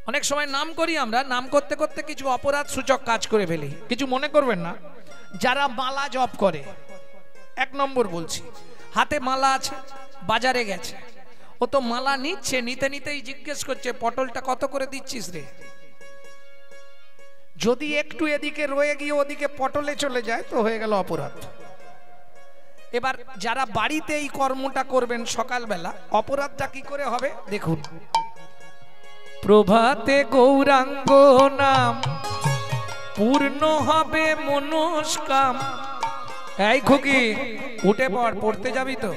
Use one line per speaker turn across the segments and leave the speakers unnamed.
অনেক সময় নাম করি, আমরা নাম করতে করতে কিছু অপরাধ সূচক কাজ করে ফেলি। কিছু মনে করবেন না। যারা মালা জপ করে, এক নম্বর বলছি, হাতে মালা আছে, বাজারে গেছে, ও তো মালা নিচ্ছে, নিতে নিতেই জিজ্ঞেস করছে পটলটা কত করে দিচ্ছিস রে। যদি একটু এদিকে রয়ে গিয়ে ওদিকে পটলে চলে যায় তো হয়ে গেল অপরাধ। এবার যারা বাড়িতে এই কর্মটা করবেন সকালবেলা, অপরাধটা কি করে হবে দেখুন। প্রভাতে গৌরাঙ্গ নাম পূর্ণ হবে মনস্কাম। এই খুকি উঠে পড়, পড়তে যাবি তো?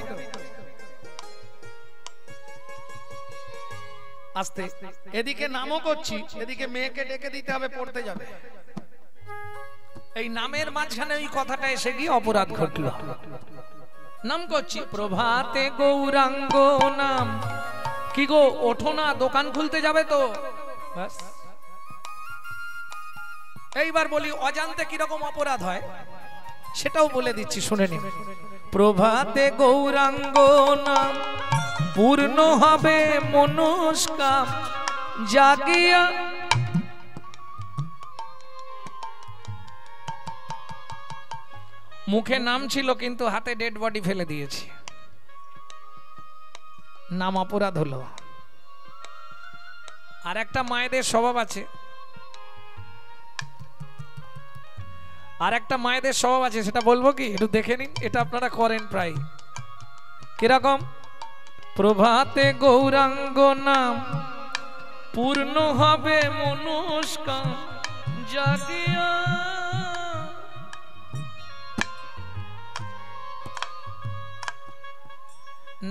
আস্তে, এদিকে নামও করছি, এদিকে মেয়েকে ডেকে দিতে হবে, পড়তে যাবে। এই নামের মাঝখানে ওই কথাটা এসে গিয়ে অপরাধ ঘটলো। নাম করছি প্রভাতে গৌরাঙ্গ নাম। কি গো ওঠো না, দোকান খুলতে যাবে তো? ব্যাস। এইবার বলি অজান্তে কিরকম অপরাধ হয় সেটাও বলে দিচ্ছি, শুনে নিন। প্রভাতে গৌরাঙ্গ নাম পূর্ণ হবে মনস্কাম। জাগিয়া মুখে নাম ছিল কিন্তু হাতে ডেড বডি ফেলে দিয়েছি, নাম অপরাধ হলো। আর একটা মায়েদের স্বভাব আছে, আর একটা মায়েদের স্বভাব আছে, সেটা বলবো কি একটু দেখে নিন। এটা আপনারা করেন প্রায়। কিরকম? প্রভাতে গৌরাঙ্গ নাম পূর্ণ হবে মনস্কাম। জাগিয়া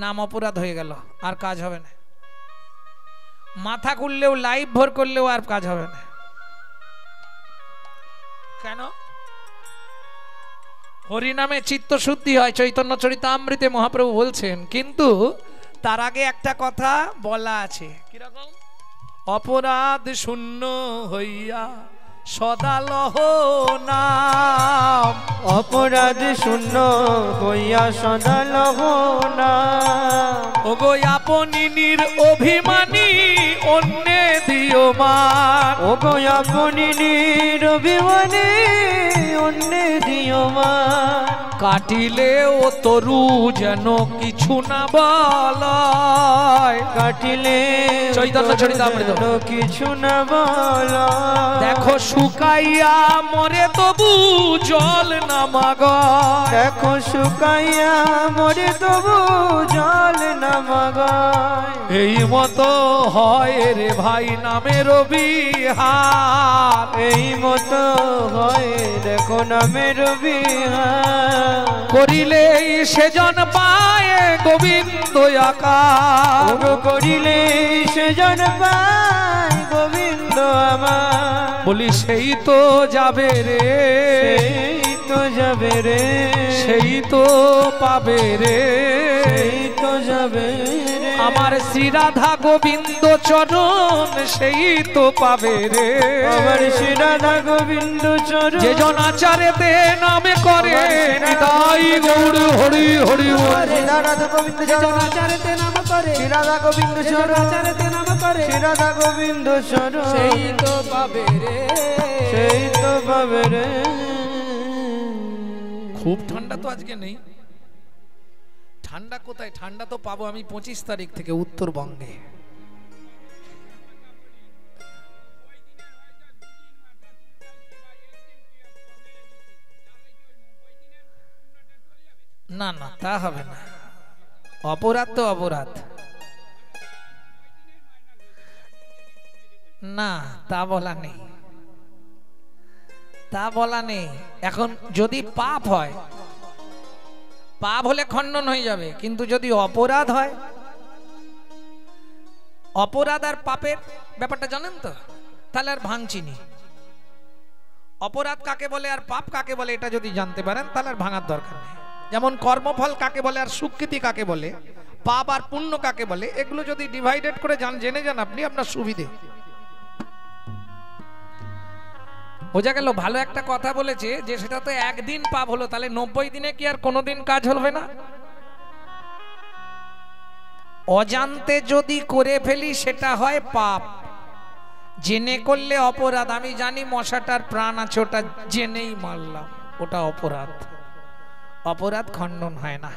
নাম অপরাধ হয়ে গেল, আর কাজ হবে না। মাথা খুললেও, লাইভ ভর করলেও আর কাজ হবে না। কেন? হরিনামে চিত্ত শুদ্ধি হয়, চৈতন্য চরিতামৃতে মহাপ্রভু বলছেন। কিন্তু তার আগে একটা কথা বলা আছে, কিরকম? অপরাধ শূন্য হইয়া সদা লহ নাম।
অপরাধ শূন্য হইয়া সদা লহ নাম।
ওগো আপনি নিরভিমানী অন্যে দিও মান।
ওগো আপনি নিরভিমানী অন্যে দিও মান।
কাটিলে ও তরু যেন কিছু না বলায়।
কাটিলে
চৈতন্য চরিতামৃত
কিছু না বলায়।
দেখো শুকাইয়া মরে তবু জল না মাগায়।
দেখো শুকাইয়া মরে তবু জল না মাগায়।
এই মতো হয় রে ভাই নামের বিহার।
এই মতো হয় দেখো নামের বিহার।
করিলেই সেজন পায় গোবিন্দ আকার।
করিলে সেজন পায় গোবিন্দ আমার।
বলি সেই তো যাবে রে,
সেই তো যাবে রে,
সেই তো পাবে রে,
সেই তো যাবে রে।
আমার শ্রী রাধা গোবিন্দ চরণ সেই তো পাবে রে।
আমার শ্রী রাধা গোবিন্দ চরণ
যে জন আচারেতে নামে করে নিতাই গৌর হরি হরি বল।
রাধা গোবিন্দ চরণ আচারেতে নাম করে, শ্রী রাধা গোবিন্দ চরণ আচারেতে নাম করে, শ্রী রাধা গোবিন্দ চরণ
সেই তো পাবে রে,
সেই তো পাবে রে।
খুব ঠান্ডা তো আজকে নেই। ঠান্ডা কোথায়? ঠান্ডা তো পাবো আমি 25 তারিখ থেকে উত্তরবঙ্গে। না না তা হবে না, অপরাধ তো অপরাধ। না তা বলা নেই, তা বলা নেই। এখন যদি পাপ হয়, পাপ হলে খণ্ডন হয়ে যাবে, কিন্তু যদি অপরাধ হয়, অপরাধ আর পাপের ব্যাপারটা জানেন তো, তাহলে আর ভাঙচিনি। অপরাধ কাকে বলে আর পাপ কাকে বলে এটা যদি জানতে পারেন তাহলে আর ভাঙার দরকার নেই। যেমন কর্মফল কাকে বলে আর সুকৃতি কাকে বলে, পাপ আর পুণ্য কাকে বলে, এগুলো যদি ডিভাইডেড করে জেনে যান আপনি, আপনার সুবিধে। বোঝা গেল? ভালো একটা কথা বলেছে যে সেটা তো একদিন পাপ হলো, তাহলে 90 দিনে কি আর কোনোদিন কাজ হবে না? অজান্তে যদি করে ফেলি সেটা হয় পাপ, জেনে করলে অপরাধ। আমি জানি মশাটার প্রাণ আছে, ওটা জেনেই মারলাম, ওটা অপরাধ। অপরাধ খণ্ডন হয় না।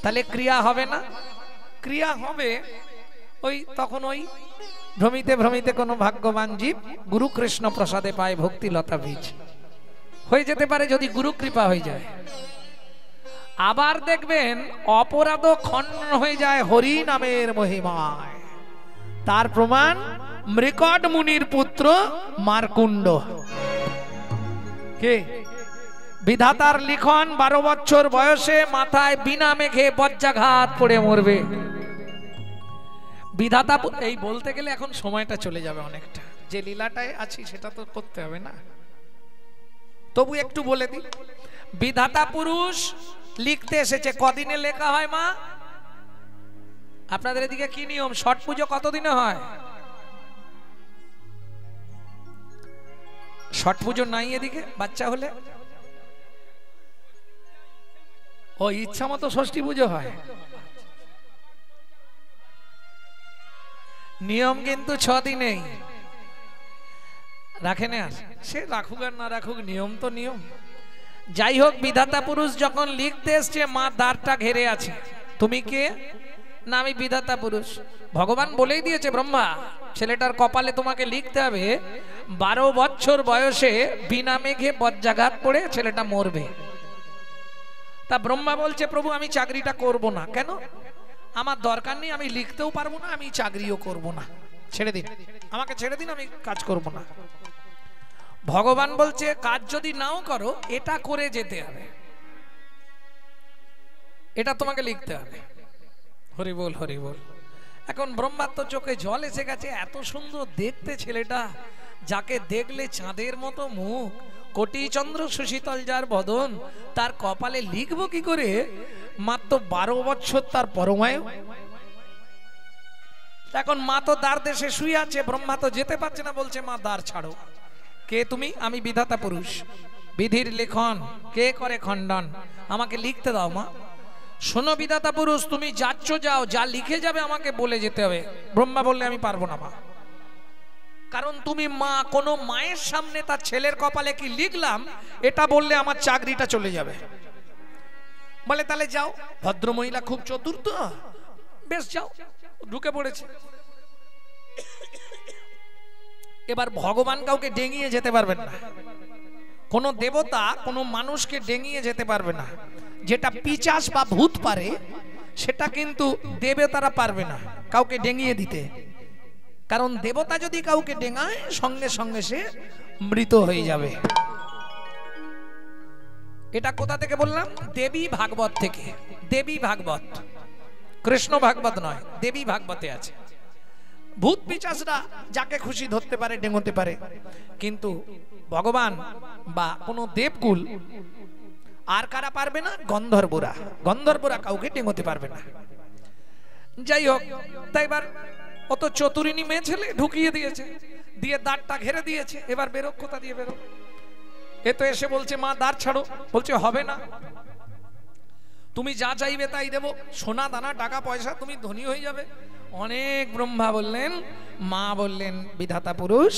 তাহলে ক্রিয়া হবে না? ক্রিয়া হবে ওই তখন ওই ভ্রমিতে ভ্রমিতে কোনো ভাগ্যবান জীব গুরু কৃষ্ণ প্রসাদে পায় ভক্তি লতা বীজ হয়ে যেতে পারে, যদি গুরু কৃপা হয়ে যায়। আবার দেখবেন অপরাধও খণ্ডন হয়ে যায় হরি নামের মহিমায়। তার প্রমাণ মৃকট মুনির পুত্র মারকুণ্ড। কে? বিধাতার লিখন 12 বছর বয়সে মাথায় বিনা মেঘে বজ্রাঘাত পড়ে মরবে। বিধাতা, এই বলতে গেলে এখন সময়টা চলে যাবে অনেকটা, যে লীলাটায় আছি সেটা তো করতে হবে না, তবু একটু বলে দিই। বিধাতা পুরুষ লিখতে এসেছে। কদিনে লেখা হয় মা? আপনাদের এদিকে কি নিয়ম? ছট পুজো কতদিনে হয়? ছট পুজো নাই এদিকে? বাচ্চা হলে ও ইচ্ছা মতো ষষ্ঠী পুজো হয়। নিয়ম কিন্তু 6 দিনেই রাখে না, সে রাখুক আর না রাখুক, নিয়ম তো নিয়ম। যাই হোক, বিধাতা পুরুষ যখন লিখতে এসছে, মা দ্বারটা ঘেরে আছে। তুমি কে? না আমি বিধাতা পুরুষ। ভগবান বলেই দিয়েছে ব্রহ্মা, ছেলেটার কপালে তোমাকে লিখতে হবে 12 বছর বয়সে বিনা মেঘে বজ্রাঘাত পড়ে ছেলেটা মরবে। তা ব্রহ্মা বলছে, প্রভু আমি চাকরিটা করব না। কেন? আমার দরকার নেই, আমি লিখতেও পারবো না, আমি চাকরিও করব না, ছেড়ে দিন, আমাকে ছেড়ে দিন, আমি কাজ করব না। ভগবান বলছে, কাজ যদি নাও করো এটা করে যেতে হবে, এটা তোমাকে লিখতে হবে। হরি বল, হরি বল। এখন ব্রহ্মার তো চোখে জল এসে গেছে, এত সুন্দর দেখতে ছেলেটা, যাকে দেখলে চাঁদের মতো মুখ, কোটি চন্দ্র সুশীতল যার বদন, তার কপালে লিখবো কি করে? মাত্র 12 বছর তার পরমায়ু। এখন মা তো দ্বার দেশে শুয়ে আছে, ব্রহ্মা তো যেতে পারছে না, বলছে মা দ্বার ছাড়ো। কে তুমি? আমি বিধাতা পুরুষ, বিধির লেখন কে করে খণ্ডন, আমাকে লিখতে দাও মা। শোনো বিধাতা পুরুষ, তুমি যাচ্ছ যাও, যা লিখে যাবে আমাকে বলে যেতে হবে। ব্রহ্মা বললে আমি পারবো না মা, কারণ তুমি মা, কোনো মায়ের সামনে তার ছেলের কপালে কি লিখলাম এটা বললে আমার চাকরিটা চলে যাবে। বলে তাহলে যাও। ভদ্র মহিলা খুব চতুর তো, বেশ যাও, ঢুকে পড়েছে। এবার ভগবান কাউকে ডেঙিয়ে যেতে পারবেন না, কোন দেবতা কোনো মানুষকে ডেঙিয়ে যেতে পারবে না। যেটা পিচাস বা ভূত পারে সেটা কিন্তু দেবতারা পারবে না কাউকে ডেঙিয়ে দিতে, কারণ দেবতা যদি কাউকে ডেঙায় সঙ্গে সঙ্গে সে মৃত হয়ে যাবে। এটা কোথা থেকে বললাম? দেবী ভাগবত থেকে। দেবী ভাগবত, কৃষ্ণ ভাগবত নয়, দেবী ভাগবতে আছে। ভূত পিচাসরা যাকে খুশি ধরতে পারে, ডেঙোতে পারে, কিন্তু ভগবান বা কোনো দেবকুল আর কারা পারবে না? গন্ধর্বরা। গন্ধর্বরা কাউকে ডেঙোতে পারবে না। যাই হোক, তাই এবার অত চতুরিনী মেয়ে ছেলে ঢুকিয়ে দিয়েছে, দিয়ে দ্বারটা ঘেরে দিয়েছে। এবার বেরো, কোথা দিয়ে বেরো? এ তো এসে বলছে মা দ্বার ছাড়ো, বলছে হবে না, তুমি যা চাইবে তাই দেব, সোনা দানা টাকা পয়সা, তুমি ধনী হয়ে যাবে। অনেক ব্রহ্মা বললেন, মা বললেন বিধাতা পুরুষ,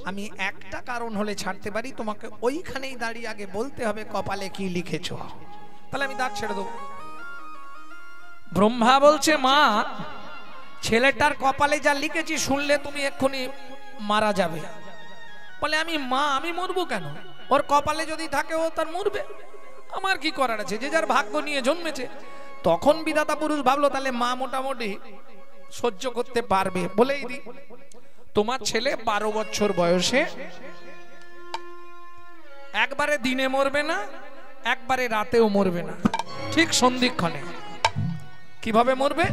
আমি একটা কারণ হলে ছাড়তে পারি, তোমাকে ওইখানেই দাঁড়িয়ে আগে বলতে হবে কপালে কি লিখেছো, তাহলে আমি দ্বার ছেড়ে দেবো। ব্রহ্মা বলছে, মা ছেলেটার কপালে যা লিখেছি শুনলে তুমি এক্ষুনি মারা যাবে। বলে আমি মা, আমি মরবো কেন? ওর কপালে যদি থাকে ও তার মরবে, আমার কি করার আছে, যে যার ভাগ্য নিয়ে জন্মেছে। তখন বিধাতা পুরুষ ভাবলো তাহলে মা মোটামুটি সহ্য করতে পারবে, বলেই দি তোমার ছেলে 12 বছর বয়সে একবারে দিনে মরবে না, একবারে রাতেও মরবে না, ঠিক সন্ধিক্ষণে। কিভাবে মরবে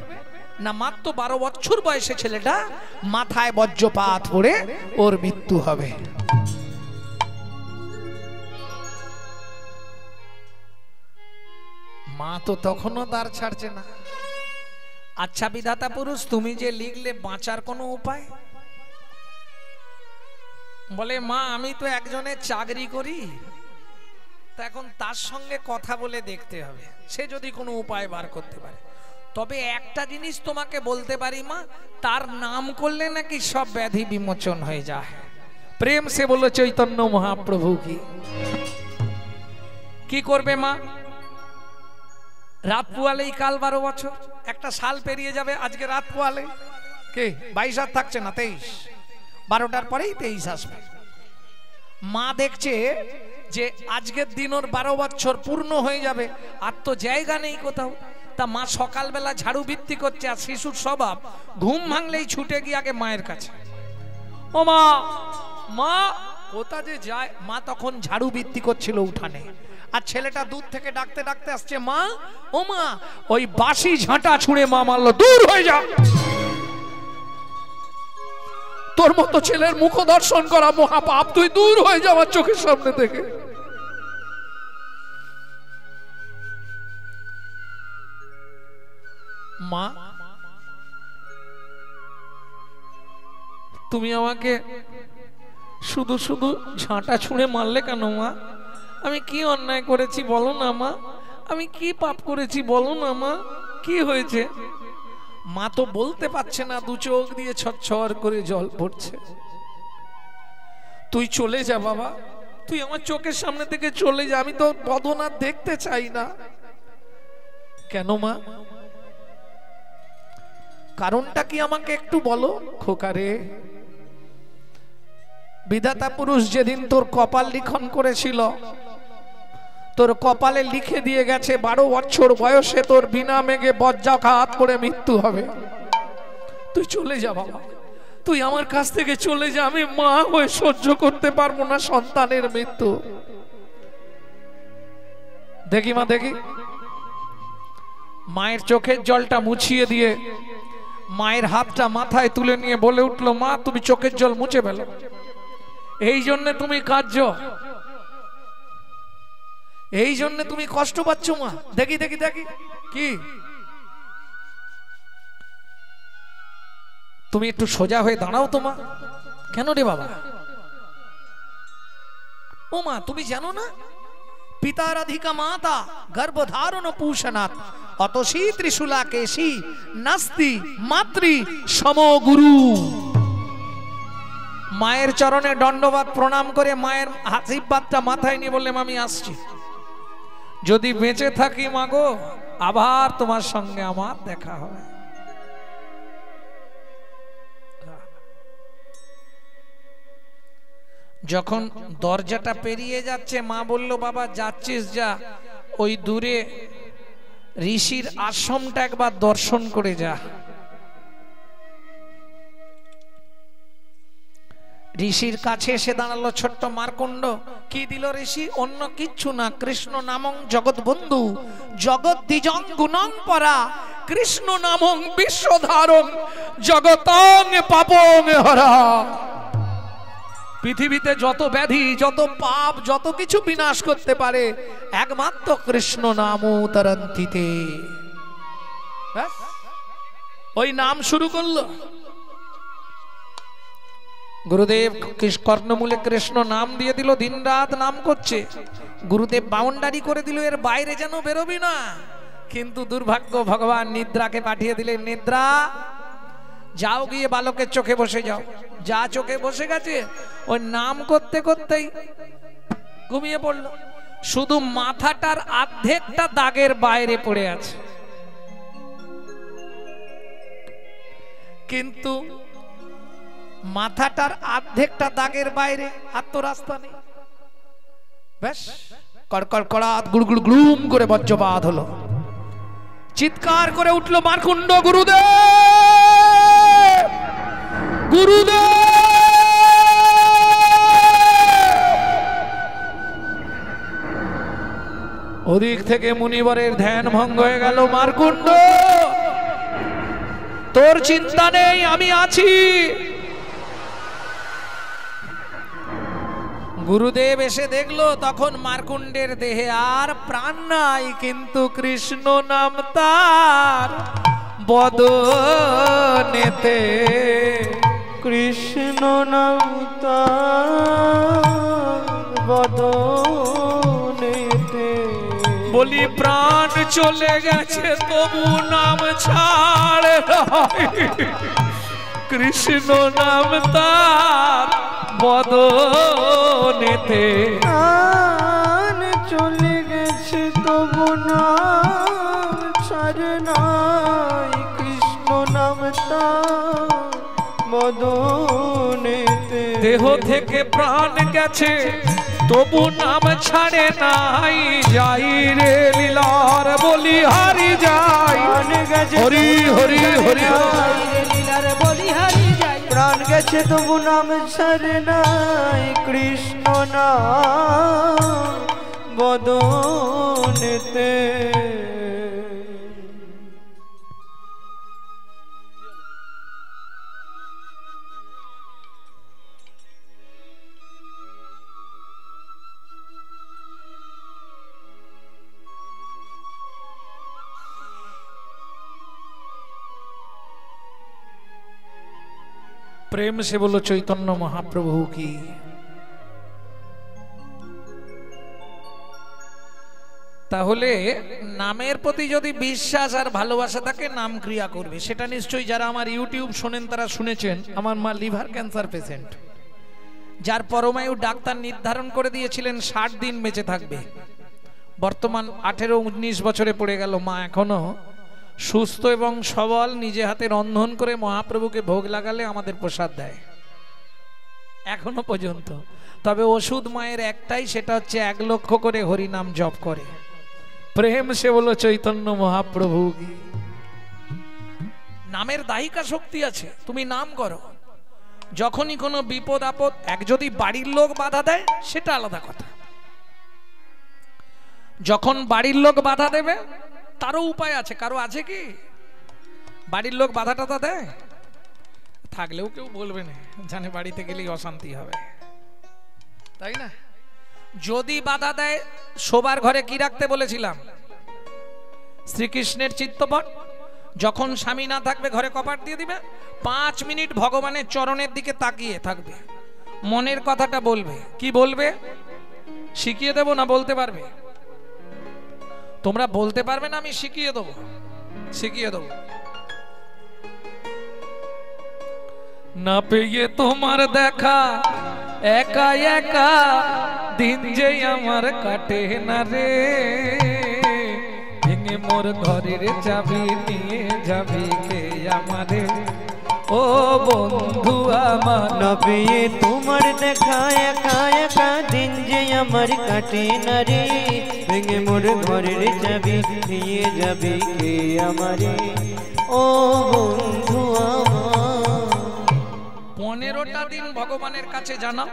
না? মাত্র 12 বছর বয়সে ছেলেটা মাথায় বজ্রপাত পড়ে ওর মৃত্যু হবে। মা তো তখনও দ্বার ছাড়ছে না। আচ্ছা বিধাতা পুরুষ, তুমি যে লিখলে বাঁচার কোনো উপায়? বলে মা আমি তো একজনের চাকরি করি, তা এখন তার সঙ্গে কথা বলে দেখতে হবে, সে যদি কোনো উপায় বার করতে পারে। তবে একটা জিনিস তোমাকে বলতে পারি মা, তার নাম করলে নাকি সব ব্যাধি বিমোচন হয়ে যায়। প্রেম সে বলল চৈতন্য মহাপ্রভু কি করবে মা? রাত পোয়ালেই কাল 12 বছর, একটা সাল পেরিয়ে যাবে। আজকে রাত পোয়ালে কে 22 আর থাকছে না, 23, 12টার পরেই 23 আসবে। মা দেখছে যে আজকের দিন ওর 12 বছর পূর্ণ হয়ে যাবে, আর তো জায়গা নেই কোথাও। তা মা সকালবেলা ঝাড়ু বৃত্তি করছে, আর শিশুর স্বভাব ঘুম ভাঙলেই ছুটে গিয়ে আগে মায়ের কাছে, ও মা, মা কোথা যে যায়। মা তখন ঝাড়ু বৃত্তি করছিল উঠানে, আর ছেলেটা দূর থেকে ডাকতে ডাকতে আসছে, মা ও মা। ওই বাসি ঝাঁটা ছুঁড়ে মা মারলো, দূর হয়ে যা, তোর মতো ছেলের মুখ দর্শন করা মহাপাপ, তুই দূর হয়ে যা আমার চোখের সামনে থেকে। মা তুমি আমাকে শুধু শুধু ঝাঁটা ছুঁড়ে মারলে কেন মা? আমি কি অন্যায় করেছি বলো না মা? আমি কি পাপ করেছি বলো না মা? কি হয়েছে? মা তো বলতে পারছে না, দু চোখ দিয়ে ছটছট করে জল পড়ছে। তুই চলে যা বাবা, তুই আমার চোখের সামনে থেকে চলে যা, আমি তো বদন আর দেখতে চাই না। কেন মা? কারণটা কি আমাকে একটু বলো খোকারে। বিধাতা পুরুষ যেদিন তোর কপাল লিখন করেছিল, তোর কপালে লিখে দিয়ে গেছে 12 বছর বয়সে তোর বিনা মেঘে বজ্রাঘাত করে মৃত্যু হবে। তুই চলে যা বাবা, তুই আমার কাছ থেকে চলে যা, আমি মা হয়ে সহ্য করতে পারবো না সন্তানের মৃত্যু। দেখি মা দেখি। মায়ের চোখের জলটা মুছিয়ে দিয়ে মায়ের হাতটা মাথায় তুলে নিয়ে বলে উঠলো, মা তুমি চোখের জল মুছে ফেলো, এই জন্য তুমি কাঁদছো, এই জন্য তুমি কষ্ট পাচ্ছ মা। দেখি দেখি দেখি কি, তুমি একটু সোজা হয়ে দাঁড়াও তো মা। কেন রে বাবা? ও মা তুমি জানো না, পিতারাধিকা মাতা গর্ভধারণ পুষনাথ অতসী ত্রিশূলা কেশী নাস্তি মাতৃ সমগুরু। মায়ের চরণে দণ্ডবাদ প্রণাম করে মায়ের আশীর্বাদটা মাথায় নিয়ে বললাম, আমি আসছি, যদি বেঁচে থাকি মাগো আবার তোমার সঙ্গে আমার দেখা হবে। যখন দরজাটা পেরিয়ে যাচ্ছে মা বলল, বাবা যাচ্ছিস যা, ওই দূরে ঋষির আশ্রমটা একবার দর্শন করে যা। ঋষির কাছে এসে দাঁড়ালো ছোট্ট মার্কণ্ড। কি দিল ঋষি? অন্য কিচ্ছু না, কৃষ্ণ নামং জগৎ বন্ধু জগৎ দ্বিজং গুণং পরা কৃষ্ণ নামং বিশ্বধারং জগতং পাপং হরা। পৃথিবীতে যত ব্যাধি, যত পাপ, যত কিছু বিনাশ করতে পারে একমাত্র কৃষ্ণ নাম তরন্তিতে। ওই নাম শুরু করলো গুরুদেব, কর্ণমূলে কৃষ্ণ নাম দিয়ে দিল, দিন রাত নাম করছে। গুরুদেব বাউন্ডারি করে দিল, এর বাইরে যেন বেরোবি না। কিন্তু দুর্ভাগ্য, ভগবান নিদ্রাকে পাঠিয়ে দিলেন, নিদ্রা যাও গিয়ে বালকের চোখে বসে যাও। যা চোখে বসে গেছে, ওই নাম করতে করতেই ঘুমিয়ে পড়ল। শুধু মাথাটার অর্ধেকটা দাগের বাইরে পড়ে আছে, কিন্তু মাথাটার অর্ধেকটা দাগের বাইরে, আর তো রাস্তা নেই। ব্যাস কড়কড় কড়াত গুড়গুড় গ্লুম করে বজ্রপাত হলো। চিৎকার করে উঠলো মার্কণ্ড, গুরুদেব গুরুদেব। ওদিক থেকে মুনিবরের ধ্যান ভঙ্গ হয়ে গেল। মার্কণ্ড তোর চিন্তা নেই, আমি আছি। গুরুদেব এসে দেখলো তখন মার্কণ্ডের দেহে আর প্রাণ নাই, কিন্তু কৃষ্ণ নাম তার বদনেতে।
কৃষ্ণ নাম তার বদনেতে।
বলি প্রাণ চলে গেছে তবু নাম ছাড়ে কৃষ্ণ নাম তার বদনেতে
প্রাণ চলে গেছে তবু নাম ছাড়ে নাই কৃষ্ণ নাম তার বদনেতে
দেহ থেকে প্রাণ গেছে তবু নাম ছাড়ে নাই যাই রে লীলার বলি হারি যাই হরি হরি হরি
লীলার বলি হারি যাই
প্রাণ গেছে তবু নাম ছাড়ে নাই কৃষ্ণ নাম বদনেতে
प्रेम से बोलो चैतन्य महाप्रभु की। তাহলে নামের প্রতি যদি বিশ্বাস আর ভালোবাসা থাকে নাম ক্রিয়া করবে। সেটা নিশ্চয়ই যারা আমার ইউটিউব শোনেন তারা শুনেছেন। আমার মা লিভার ক্যান্সার পেশেন্ট, যার পরমায়ু ডাক্তার নির্ধারণ করে দিয়েছিলেন 60 দিন বেঁচে থাকবে। বর্তমান 18-19 বছরে পড়ে গেল, মা এখনো সুস্থ এবং সবল, নিজে হাতে রন্ধন করে মহাপ্রভুকে ভোগ লাগালে আমাদের প্রসাদ দেয় এখনো পর্যন্ত। তবে ওষুধ মায়ের একটাই, সেটা হচ্ছে 1 লক্ষ করে হরি নাম জপ করে। প্রেম সে বলো চৈতন্য মহাপ্রভু কি। নামের দায়িকা শক্তি আছে, তুমি নাম করো। যখনই কোনো বিপদ আপদ, এক যদি বাড়ির লোক বাধা দেয় সেটা আলাদা কথা। যখন বাড়ির লোক বাধা দেবে তারও উপায় আছে। কারো আছে কি বাড়ির লোক বাধা টাধা দেয়? থাকলেও কেউ বলবে না, জানে বাড়িতে গেলেই অশান্তি হবে, তাই না? যদি বাধা দেয়, শোবার ঘরে কি রাখতে বলেছিলাম? শ্রীকৃষ্ণের চিত্তপট। যখন স্বামী না থাকবে ঘরে কপাট দিয়ে দিবে, 5 মিনিট ভগবানের চরণের দিকে তাকিয়ে থাকবে, মনের কথাটা বলবে। কি বলবে শিখিয়ে দেব না বলতে পারবে? তোমরা বলতে পারবে না, আমি শিখিয়ে দেবো, শিখিয়ে দেবো। না পেয়ে তোমার দেখা একা একা দিন যে আমার কাটে না রে, ভেঙে মোর ঘরের চাবি নিয়ে যাবি কে আমারে ও বন্ধু আমার।
না পেয়ে তোমার দেখা একা একা দিন যে আমার কাটে না রে, ভেঙে মোর ঘরের চাবি নিয়ে যাবি কে আমারে ও বন্ধু আমার।
15টা দিন ভগবানের কাছে জানাও,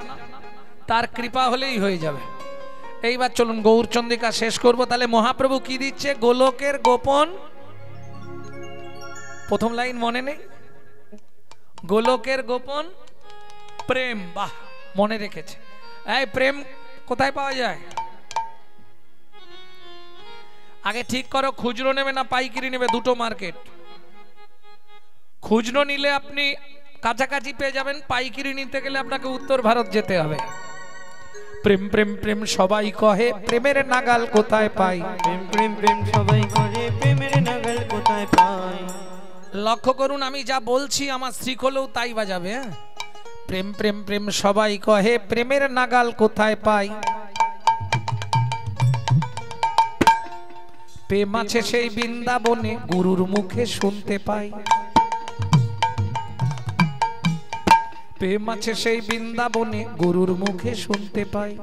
তার কৃপা হলেই হয়ে যাবে। এইবার চলুন গৌরচন্দ্রিকা শেষ করব। তাহলে মহাপ্রভু কি দিচ্ছে? গোলকের গোপন, প্রথম লাইন মনে নেই? গোলকের গোপন প্রেম। বাহ, মনে রেখেছে। এই প্রেম কোথায় পাওয়া যায়? আগে ঠিক করো, খুচরো নেবে না পাইকারি নেবে? দুটো মার্কেট। খুচরো নিলে আপনি কাছাকাছি পেয়ে যাবেন, পাইকারি নিতে গেলে আপনাকে উত্তর ভারত যেতে হবে। প্রেম প্রেম প্রেম সবাই কহে, প্রেমের নাগাল কোথায় পাই?
প্রেম প্রেম প্রেম সবাই করে, প্রেমের নাগাল কোথায় পাই?
লক্ষ্য করুন, আমি যা বলছি আমার শ্রীখোলেও তাই বাজাবে। প্রেম প্রেম প্রেম সবাই কহে, প্রেমের নাগাল কোথায় পাই? প্রেম আছে সেই বৃন্দাবনে, গুরুর মুখে শুনতে পাই। প্রেম আছে সেই বৃন্দাবনে, গুরুর মুখে শুনতে পাই।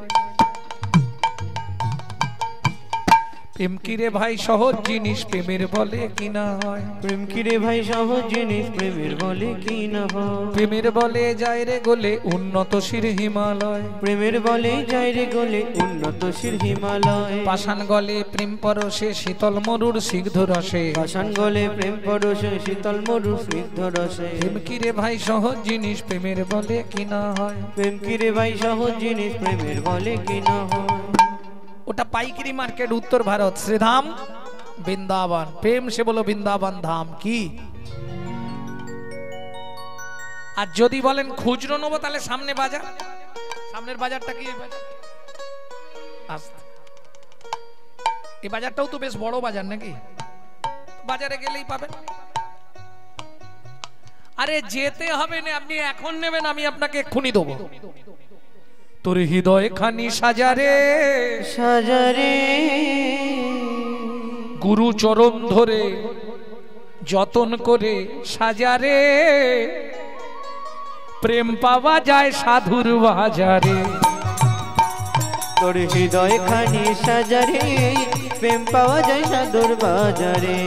প্রেম কি রে ভাই সহজ জিনিস, প্রেমের বলে কি না হয়?
প্রেম কি রে ভাই সহজ জিনিস, প্রেমের বলে কি না হয়?
প্রেমের বলে যায় রে গলে উন্নত শির হিমালয়।
প্রেমের বলে যায় রে গলে উন্নত শির হিমালয়।
পাষাণ গলে প্রেম পরশে, শীতল মরুর সিগ্ধ রসে।
পাষাণ গলে প্রেম পরশে, শীতল মরুর স্নিগ্ধ রসে।
প্রেম কি রে ভাই সহজ জিনিস, প্রেমের বলে কি না হয়?
প্রেম কি রে ভাই সহজ জিনিস, প্রেমের বলে কি না হয়?
ওটা পাইকারি মার্কেট, উত্তর ভারত, শ্রীধাম বৃন্দাবন। প্রেম সে বলো বৃন্দাবন ধাম কি। আর যদি বলেন খুচরো নেবো, তাহলে সামনে বাজার। সামনের বাজারটা কি? এই বাজারটাও তো বেশ বড় বাজার নাকি, বাজারে গেলেই পাবেন। আরে যেতে হবে না, আপনি এখন নেবেন, আমি আপনাকে এক্ষুনি দেবো। তোর হৃদয় খানি সাজারে
সাজারে,
গুরু চরণ ধরে যতন করে সাজারে, প্রেম পাওয়া যায় সাধুর বাজারে।
তোর হৃদয় খানি সাজারে, প্রেম পাওয়া যায় সাধুর বাজারে।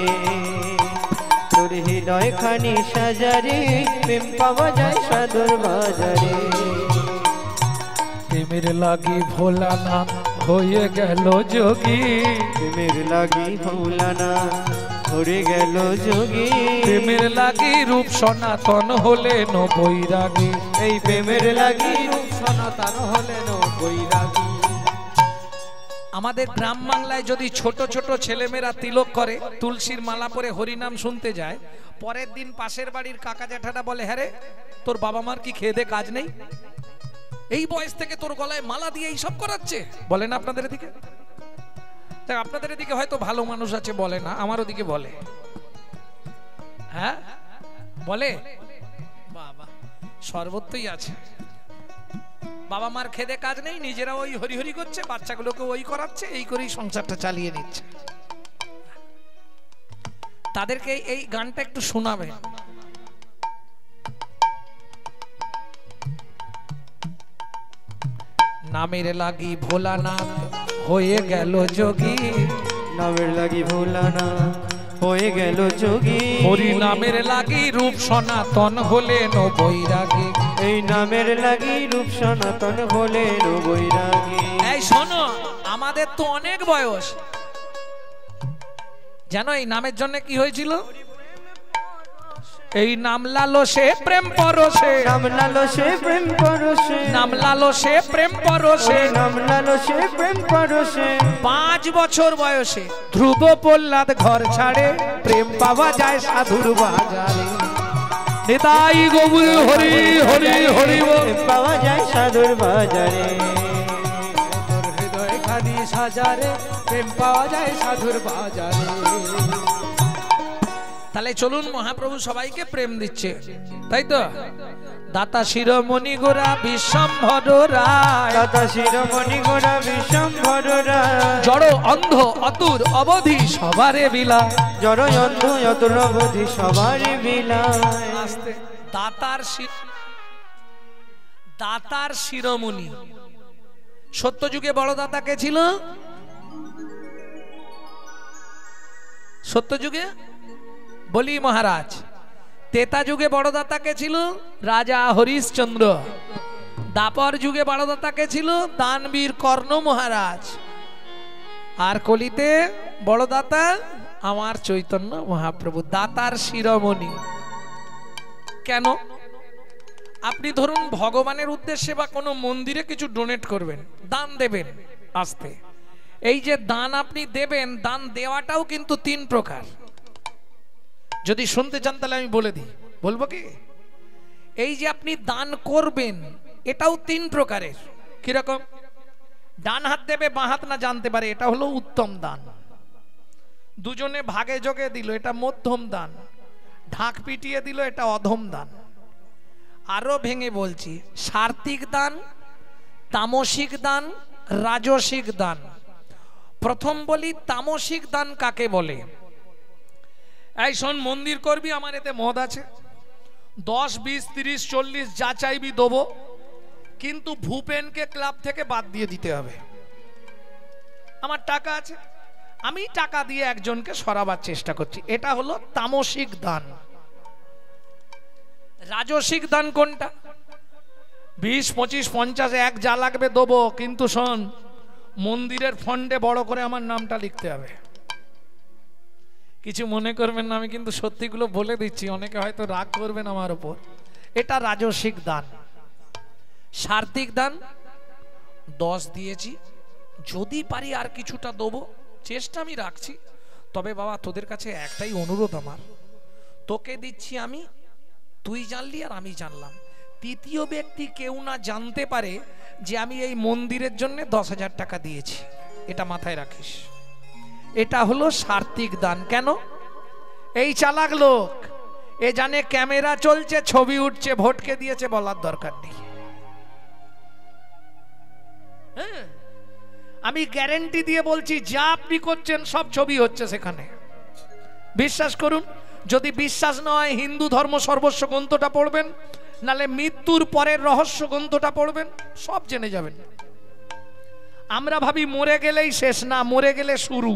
তোর হৃদয় খানি সাজারে, প্রেম পাওয়া যায় সাধুর বাজারে।
প্রেমের লাগি ভোলানাথ হয়ে গেল যোগী,
প্রেমের লাগি ভোলানাথ হয়ে গেল যোগী।
প্রেমের লাগি রূপ সনাতন হলেন বৈরাগী,
এই প্রেমের লাগি
রূপ সনাতন হলেন বৈরাগী।
আমাদের গ্রাম বাংলায় যদি ছোট ছোট ছেলেমেয়েরা তিলক করে, তুলসীর মালা পরে হরিনাম শুনতে যায়, পরের দিন পাশের বাড়ির কাকা জ্যাঠাটা বলে, হ্যাঁ রে তোর বাবা মার কি খেয়ে দে কাজ নেই, এই বয়স থেকে তোর গলায় মালা দিয়ে এইসব করাচ্ছে? বলে না আপনাদের এদিকে? আপনাদের এদিকে হয়তো ভালো মানুষ আছে, বলে না, আমার ওদিকে বলে। হ্যাঁ বলে, বাবা সর্বত্রই আছে। বাবা মার খেদে কাজ নেই, নিজেরা ওই হরি হরি করছে, বাচ্চাগুলোকে ওই করাচ্ছে, এই করেই সংসারটা চালিয়ে নিচ্ছে। তাদেরকে এই গানটা একটু শোনাবে। নামের লাগি ভোলানাথ হয়ে গেল যোগী,
নামের লাগি ভোলানাথ হয়ে গেল যোগী।
হরি নামের লাগি রূপ সনাতন হলেন বৈরাগী,
এই নামের লাগি রূপ সনাতন হলেন বৈরাগী।
এই শোনো, আমাদের তো অনেক বয়স, জানো এই নামের জন্য কি হয়েছিল? এই নাম লালসে প্রেম পরশে,
নাম লালসে প্রেম পরশে,
নাম লালসে প্রেম পরশে,
নাম লালসে প্রেম পরশে।
5 বছর বয়সে ধ্রুব প্রহ্লাদ ঘর ছাড়ে, প্রেম পাওয়া যায় সাধুর বাজারে। নিতাই গৌর হরি হরি হরি বল,
প্রেম পাওয়া যায় সাধুর বাজারে।
তোর হৃদয় খানি সাজারে, প্রেম পাওয়া যায় সাধুর বাজারে।
তাহলে চলুন, মহাপ্রভু সবাইকে প্রেম দিচ্ছে, তাই তো? দাতা শিরোমণি গোরা বিশ্বম্ভর রায়,
দাতা শিরোমণি গোরা বিশ্বম্ভর রায়।
জড় অন্ধ অতুর অবধি সবারে বিলা,
জড় অন্ধ অতুর অবধি সবারই বিলায়।
আস্তে। দাতার শিরোমণি। সত্যযুগে বড় দাতা কে ছিল? সত্যযুগে বলি মহারাজ। তেতা যুগে বড় দাতা কে ছিল? রাজা হরিশ্চন্দ্র। দাপর যুগে বড় দাতা কে ছিল? দানবীর কর্ণ মহারাজ। আর কলিতে বড় দাতা আমার চৈতন্য মহাপ্রভু। দাতার শিরোমণি। কেন? আপনি ধরুন ভগবানের উদ্দেশ্যে বা কোনো মন্দিরে কিছু ডোনেট করবেন, দান দেবেন। আস্তে, এই যে দান আপনি দেবেন, দান দেওয়াটাও কিন্তু 3 প্রকার। যদি শুনতে চান তাহলে আমি বলে দিই। বলবো কি? এই যে আপনি দান করবেন, এটাও 3 প্রকারের। কিরকম? ডান হাত দেবে বাঁ হাত না জানতে পারে, এটা হলো উত্তম দান। দুজনে ভাগে যোগে দিল, এটা মধ্যম দান। ঢাক পিটিয়ে দিল, এটা অধম দান। আরো ভেঙে বলছি, সাত্ত্বিক দান, তামসিক দান, রাজসিক দান। প্রথম বলি তামসিক দান কাকে বলে। এই শোন, মন্দির করবি, আমার এতে মদ আছে, 10, 20, 30, 40 যা চাইবি দেবো, কিন্তু ভূপেনকে ক্লাব থেকে বাদ দিয়ে দিতে হবে। আমার টাকা আছে, আমি টাকা দিয়ে একজনকে সরাবার চেষ্টা করছি, এটা হলো তামসিক দান। রাজসিক দান কোনটা? 20, 25, 50 এক যা লাগবে দেবো, কিন্তু শোন, মন্দিরের ফন্ডে বড় করে আমার নামটা লিখতে হবে। কিছু মনে করবেন না, আমি কিন্তু সত্যিগুলো বলে দিচ্ছি, অনেকে হয়তো রাগ করবেন আমার উপর। এটা রাজসিক দান। সাত্ত্বিক দান 10 দিয়েছি, যদি পারি আর কিছুটা দেবো, চেষ্টা আমি রাখছি। তবে বাবা, তোদের কাছে একটাই অনুরোধ আমার, তোকে দিচ্ছি আমি, তুই জানলি আর আমি জানলাম, তৃতীয় ব্যক্তি কেউ না জানতে পারে যে আমি এই মন্দিরের জন্য 10,000 টাকা দিয়েছি। এটা মাথায় রাখিস। এটা হলো সার্থিক দান। কেন? এই চালাক লোক এ জানে ক্যামেরা চলছে, ছবি উঠছে, ভোটকে দিয়েছে, বলার দরকার নেই। আমি গ্যারেন্টি দিয়ে বলছি, যা আপনি করছেন সব ছবি হচ্ছে সেখানে, বিশ্বাস করুন। যদি বিশ্বাস নয়, হিন্দু ধর্ম সর্বস্ব গ্রন্থটা পড়বেন, নালে মৃত্যুর পরের রহস্য গ্রন্থটা পড়বেন, সব জেনে যাবেন। আমরা ভাবি মরে গেলেই শেষ, না, মরে গেলে শুরু।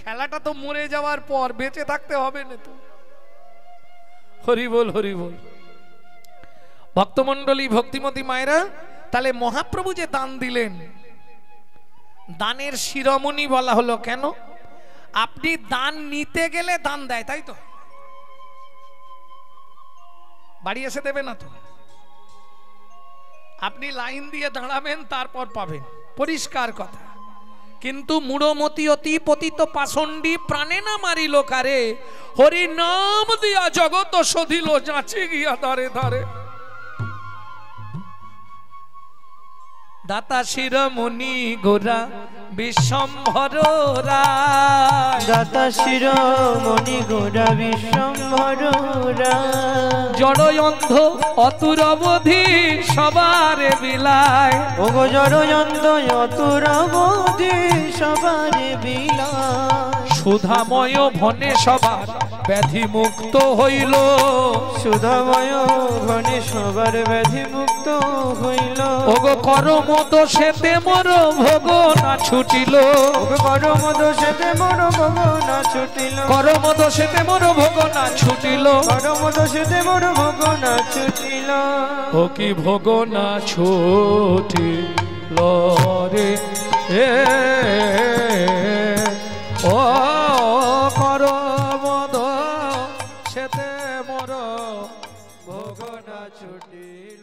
খেলাটা তো মরে যাওয়ার পর, বেঁচে থাকতে হবে না তো। হরি বল, হরি বল। ভক্তমণ্ডলী, ভক্তিমতী মায়েরা, তাহলে মহাপ্রভু যে দান দিলেন, দানের শিরোমণি বলা হলো কেন? আপনি দান নিতে গেলে দান দেয়, তাই তো? বাড়ি এসে দেবে না তো, আপনি লাইন দিয়ে দাঁড়াবেন, তারপর পাবেন, পরিষ্কার কথা। কিন্তু মূঢ়মতি অতি পতিত পাষণ্ডী প্রাণে না মারিল কারে, হরি নাম দিয়া জগত শোধিল যাচি গিয়া ধারে ধারে। দাতা শিরোমণি গোরা বিশ্বম্ভর রায়,
দাতা শিরোমণি গোরা বিশ্বম্ভর রায়।
জড়য়ন্ধ অতুর অবধি সবারে বিলায়,
ওগো জড়যন্ত্র অতুর অবধি সবারে বিলায়।
সুধাময় ভনে সবার ব্যাধি মুক্ত হইল,
সুধাময় ভনে সবার ব্যাধি মুক্ত হইল।
ওগো করম দোষেতে মোর ভোগ না ছুটিল,
ওগো করম দোষেতে মোর ভোগ না ছুটিল,
করম দোষেতে মোর ভোগ না ছুটিল,
করম দোষেতে মোর ভোগ না ছুটিল।
ও কি ভোগ না ছুটিল রে, ও করম দোষেতে মোর ভোগ না ছুটিল।